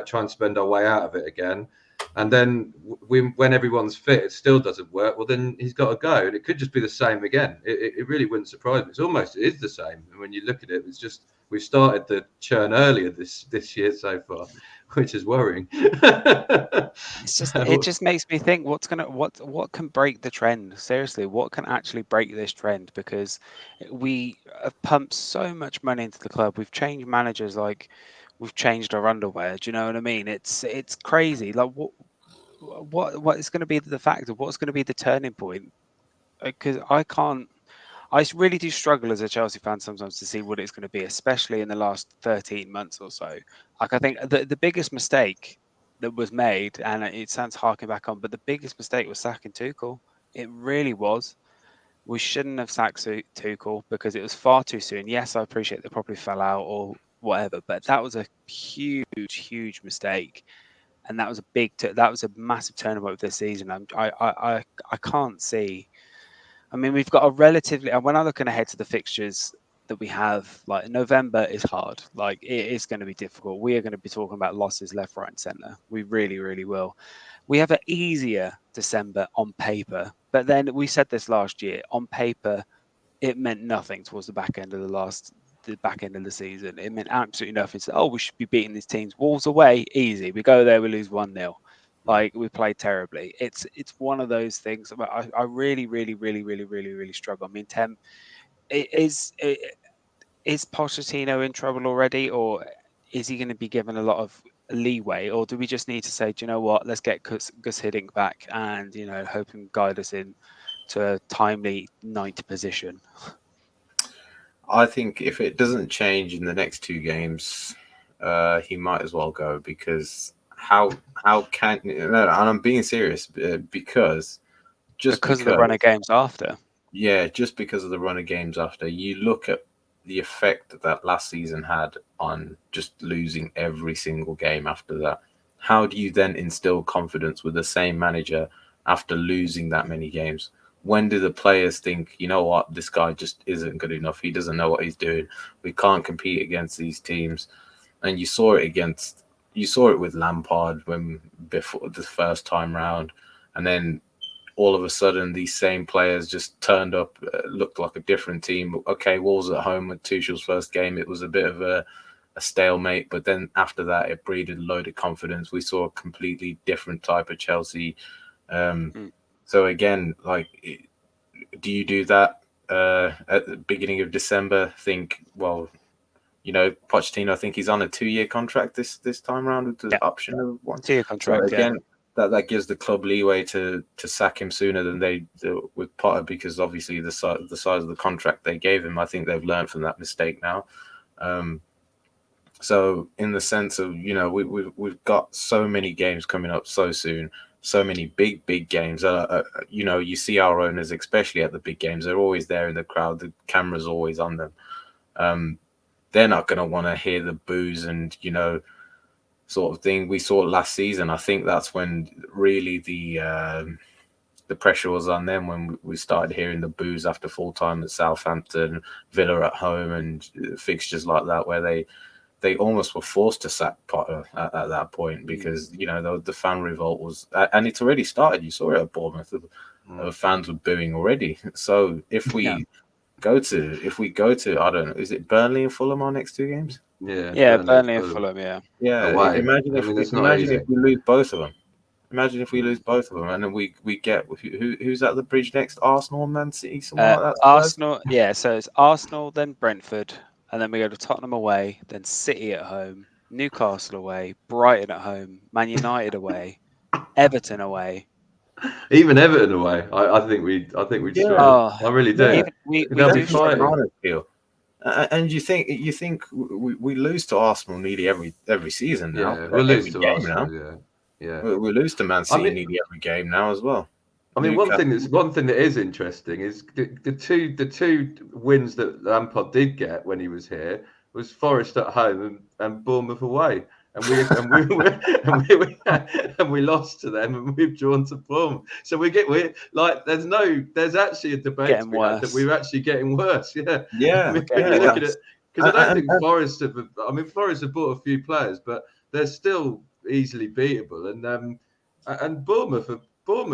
try and spend our way out of it again. And then when everyone's fit, it still doesn't work. Well, then he's got to go. And it could just be the same again. It really wouldn't surprise me. It is the same. And when you look at it, it's just we've started the churn earlier this year so far, which is worrying. It just makes me think what can break the trend? Seriously, what can actually break this trend? Because we have pumped so much money into the club. We've changed managers like we've changed our underwear. Do you know what I mean? It's crazy. Like what is going to be the factor? What's going to be the turning point? Because I really do struggle as a Chelsea fan sometimes to see what it's going to be, especially in the last 13 months or so. Like I think the biggest mistake that was made, and it sounds harking back on, but the biggest mistake was sacking Tuchel. It really was. We shouldn't have sacked Tuchel because it was far too soon. Yes, I appreciate they probably fell out or whatever, but that was a huge mistake, and that was a massive turning point of this season. I can't see. I mean, we've got a relatively. When I'm looking ahead to the fixtures that we have, like November is hard. Like it is going to be difficult. We are going to be talking about losses left, right, and centre. We really will. We have an easier December on paper, but then we said this last year. On paper, it meant nothing towards the back end of the season. It meant absolutely nothing. So, we should be beating these teams. Wolves away, easy. We go there, we lose 1-0. Like we played terribly. It's one of those things. I really struggle. I mean, Tem, is Pochettino in trouble already, or is he going to be given a lot of leeway, or do we just need to say, do you know what? Let's get Gus Hiddink back and hope and guide us in to a timely 9th position. I think if it doesn't change in the next 2 games, he might as well go, because how can no, and I'm being serious because because of the run of games after. Yeah, just because of the run of games after, you look at the effect that last season had on just losing every single game after that. How do you then instill confidence with the same manager after losing that many games? When do the players think, you know what, this guy just isn't good enough? He doesn't know what he's doing. We can't compete against these teams. And you saw it with Lampard when before the first time round, and then all of a sudden these same players just turned up, looked like a different team. Okay, Wolves at home with Tuchel's first game, it was a bit of a stalemate, but then after that it breeded a load of confidence. We saw a completely different type of Chelsea. Mm. So again, like, do you do that at the beginning of December? Think, well, Pochettino, I think he's on a 2-year contract this time around with the Yeah, option of one. 2-year So contract. again, that gives the club leeway to sack him sooner than they do with Potter, because obviously the size of the contract they gave him. I think they've learned from that mistake now. So in the sense of, we've got so many games coming up so soon, so many big games. You see our owners, especially at the big games, they're always there in the crowd. The camera's always on them. They're not going to want to hear the boos and, sort of thing we saw last season. I think that's when really the pressure was on them, when we started hearing the boos after full time at Southampton, Villa at home, and fixtures like that, where they almost were forced to sack Potter at that point, because the fan revolt was, and it's already started. You saw it at Bournemouth. The fans were booing already. So if we go to I don't know, is it Burnley and Fulham our next 2 games? Yeah, Burnley and Fulham. Yeah. Away. Imagine if it's not easy. we lose both of them. Imagine if we lose both of them, and then we get who's at the bridge next? Arsenal, Man City, someone like that. Arsenal. Yeah, so it's Arsenal, then Brentford, and then we go to Tottenham away, then City at home, Newcastle away, Brighton at home, Man United away, Everton away. Even Everton away, I think we'd struggle. I really do. Even we They'll do be fighting. And you think we lose to Arsenal nearly every season now? Yeah, we'll lose to Arsenal. Now. Yeah. We lose to Man City nearly every game now as well. I mean, one thing that is interesting is the two wins that Lampard did get when he was here was Forest at home and Bournemouth away, and we lost to them, and we've drawn to Bournemouth. So there's actually a debate to be had that we're actually getting worse. Yeah. Because I don't think Forest have. I mean, Forest have bought a few players, but they're still easily beatable, and Bournemouth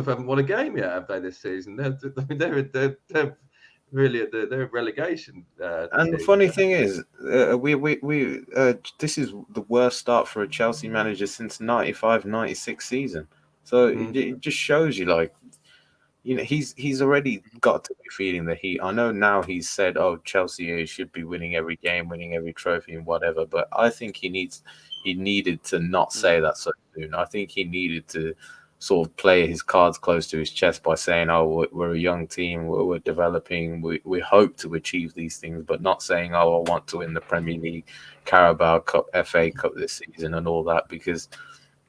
haven't won a game yet, have they, this season? They're really they're a relegation. And team. the funny thing is, this is the worst start for a Chelsea manager since 95-96 season. So it just shows you, like, he's already got to be feeling the heat. I know now he's said, "Oh, Chelsea should be winning every game, winning every trophy, and whatever." But I think he needed to not say that so soon. I think he needed to sort of play his cards close to his chest by saying, "Oh, we're a young team, we're developing, we hope to achieve these things," but not saying, "Oh, I want to win the Premier League, Carabao Cup, FA Cup this season," and all that, because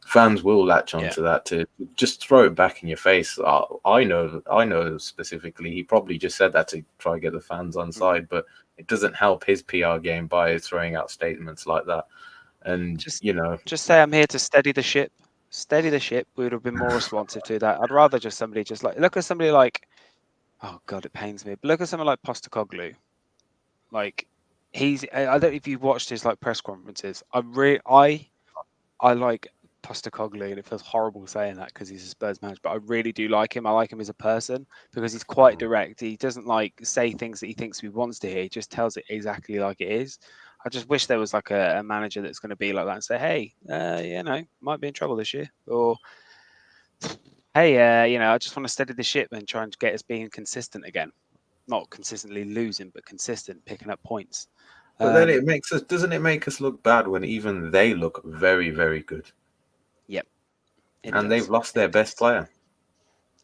fans will latch onto that to just throw it back in your face. I know specifically, he probably just said that to try and get the fans on side, but it doesn't help his PR game by throwing out statements like that. And just say, "I'm here to steady the ship." Steady the ship. We would have been more responsive to that. I'd rather just somebody just like look at somebody like, oh God, it pains me. But look at someone like Postecoglou. Like I don't know if you've watched his like press conferences. I like Postecoglou, and it feels horrible saying that because he's a Spurs manager, but I really do like him. I like him as a person because he's quite direct. He doesn't like say things that he thinks he wants to hear. He just tells it exactly like it is. I just wish there was like a manager that's going to be like that and say, "Hey, might be in trouble this year," or "Hey, I just want to steady the ship and try and get us being consistent again, not consistently losing, but consistent, picking up points." But then doesn't it make us look bad when even they look very, very good? Yep. And they've lost their best player.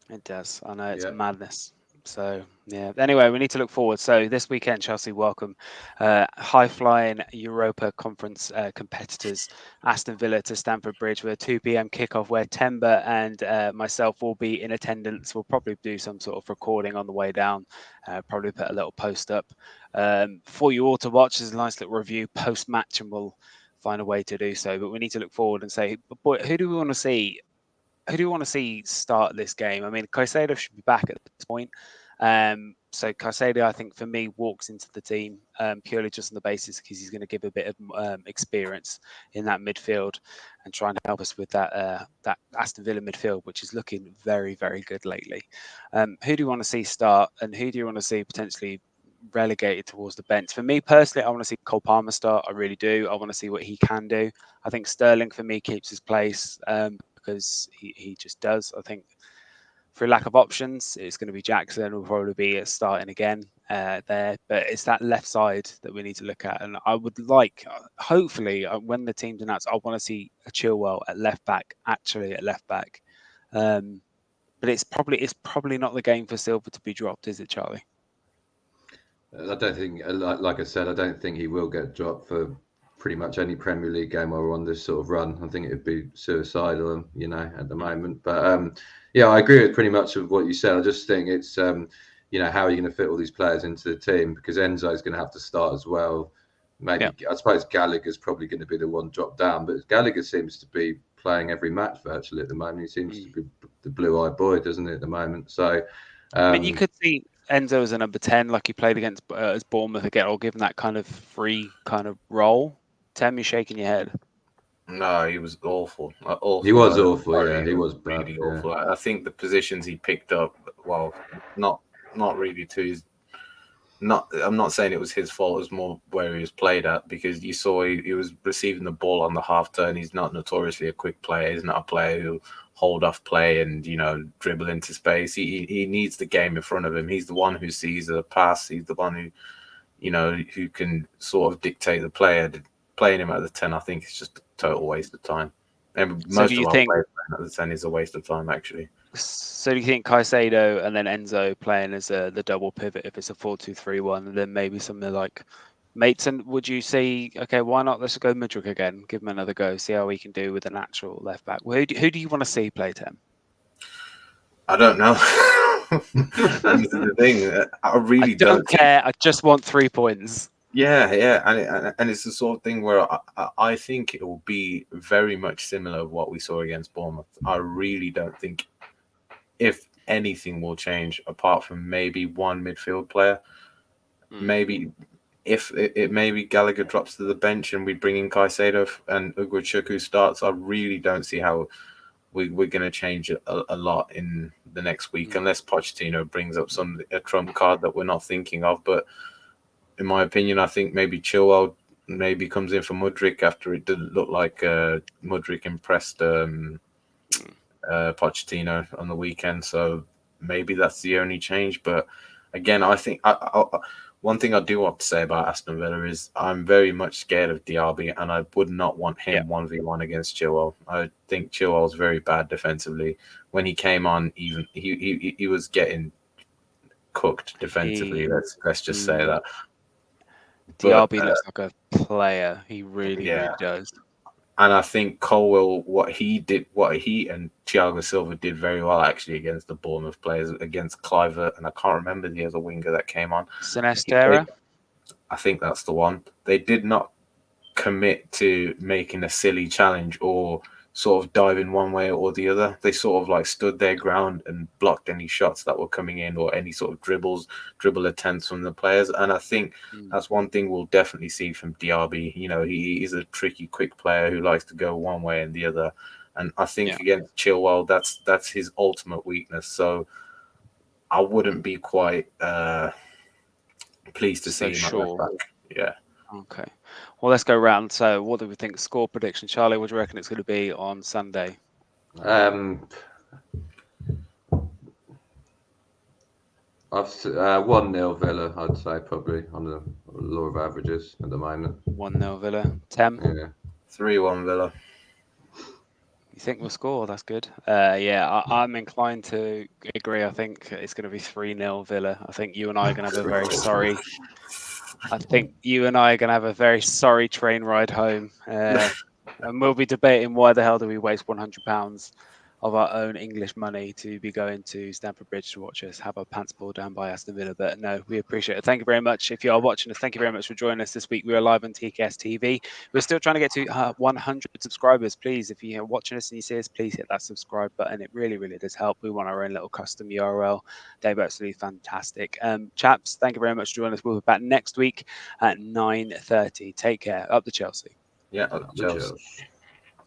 It does. I know, it's madness. So Yeah. Anyway, we need to look forward. So this weekend, Chelsea welcome high-flying Europa Conference competitors, Aston Villa to Stamford Bridge with a 2 p.m. kickoff where Temba and myself will be in attendance. We'll probably do some sort of recording on the way down, probably put a little post up for you all to watch. There's a nice little review post-match, and we'll find a way to do so. But we need to look forward and say, boy, who do we want to see? Who do you want to see start this game? I mean, Caicedo should be back at this point. So Caicedo, I think, for me, walks into the team purely just on the basis because he's going to give a bit of experience in that midfield and trying to help us with that Aston Villa midfield, which is looking very, very good lately. Who do you want to see start, and who do you want to see potentially relegated towards the bench? For me personally, I want to see Cole Palmer start. I really do. I want to see what he can do. I think Sterling, for me, keeps his place because he just does. I think for lack of options, it's going to be Jackson will probably be starting again there. But it's that left side that we need to look at. And I would like, hopefully, when the team's announced, I want to see a Chilwell at left back, actually at left back. But it's probably not the game for Silva to be dropped, is it, Charlie? I don't think, like I said, I don't think he will get dropped for pretty much any Premier League game while we're on this sort of run. I think it would be suicidal, at the moment. But yeah, I agree with pretty much of what you said. I just think it's, how are you going to fit all these players into the team? Because Enzo is going to have to start as well. Maybe I suppose Gallagher's probably going to be the one dropped down, but Gallagher seems to be playing every match virtually at the moment. He seems to be the blue-eyed boy, doesn't he, at the moment? So, I mean, you could see Enzo as a number 10, like he played against as Bournemouth again, or given that kind of free kind of role. Tem, you're shaking your head. No, he was awful. Awful. He was awful. Yeah, he was bad. Really awful. I think the positions he picked up, well, not really to his. I'm not saying it was his fault. It was more where he was played at, because you saw he was receiving the ball on the half turn. He's not notoriously a quick player. He's not a player who'll hold off play and dribble into space. He needs the game in front of him. He's the one who sees a pass. He's the one who can sort of dictate the player. Playing him at the 10, I think, is just a total waste of time. And most of our players at the 10 is a waste of time, actually. So do you think Caicedo and then Enzo playing as the double pivot if it's a 4-2-3-1, and then maybe something like Maitson? Would you say, okay, why not? Let's go Mudryk again, give him another go, see how we can do with an actual left back. Who do you want to see play, Tim? I don't know. This is the thing. I really don't care. I just want 3 points. Yeah, and it's the sort of thing where I think it will be very much similar to what we saw against Bournemouth. I really don't think, if anything, will change apart from maybe one midfield player. Maybe if maybe Gallagher drops to the bench and we bring in Caicedo and Mudryk starts, I really don't see how we're going to change a lot in the next week, unless Pochettino brings up a trump card that we're not thinking of. But in my opinion, I think maybe Chilwell maybe comes in for Mudryk after it didn't look like Mudryk impressed Pochettino on the weekend. So maybe that's the only change. But again, I think one thing I do want to say about Aston Villa is I'm very much scared of Diaby, and I would not want him 1v1 against Chilwell. I think Chilwell's very bad defensively. When he came on, even he was getting cooked defensively. Let's just say that. Diaby looks like a player. He really does. And I think Colwell, what he and Thiago Silva did very well actually against the Bournemouth players, against Cliver, and I can't remember the other winger that came on. Sinestera? I think that's the one. They did not commit to making a silly challenge or sort of diving one way or the other. They sort of like stood their ground and blocked any shots that were coming in or any sort of dribble attempts from the players. And I think that's one thing we'll definitely see from Diaby. He is a tricky, quick player who likes to go one way and the other. And I think against Chilwell, that's his ultimate weakness. So I wouldn't be quite pleased to see him at left back. Yeah. Okay. Well, let's go round. So, what do we think? Score prediction, Charlie. What do you reckon it's going to be on Sunday? 1-0 Villa, I'd say, probably on the law of averages at the moment. 1-0 Villa. Tem? Yeah. 3-1 Villa. You think we'll score? That's good. Yeah, I'm inclined to agree. I think it's going to be 3-0 Villa. I think you and I are going to have a very sorry. I think you and I are going to have a very sorry train ride home, and we'll be debating why the hell do we waste £100 of our own English money to be going to Stamford Bridge to watch us have our pants pulled down by Aston Villa. But no, we appreciate it. Thank you very much. If you are watching us, thank you very much for joining us this week. We are live on TKS TV. We're still trying to get to 100 subscribers. Please, if you're watching us and you see us, please hit that subscribe button. It really, really does help. We want our own little custom URL. Dave, absolutely fantastic. Chaps, thank you very much for joining us. We'll be back next week at 9:30. Take care. Up the Chelsea. Yeah, Up the Chelsea. Chelsea.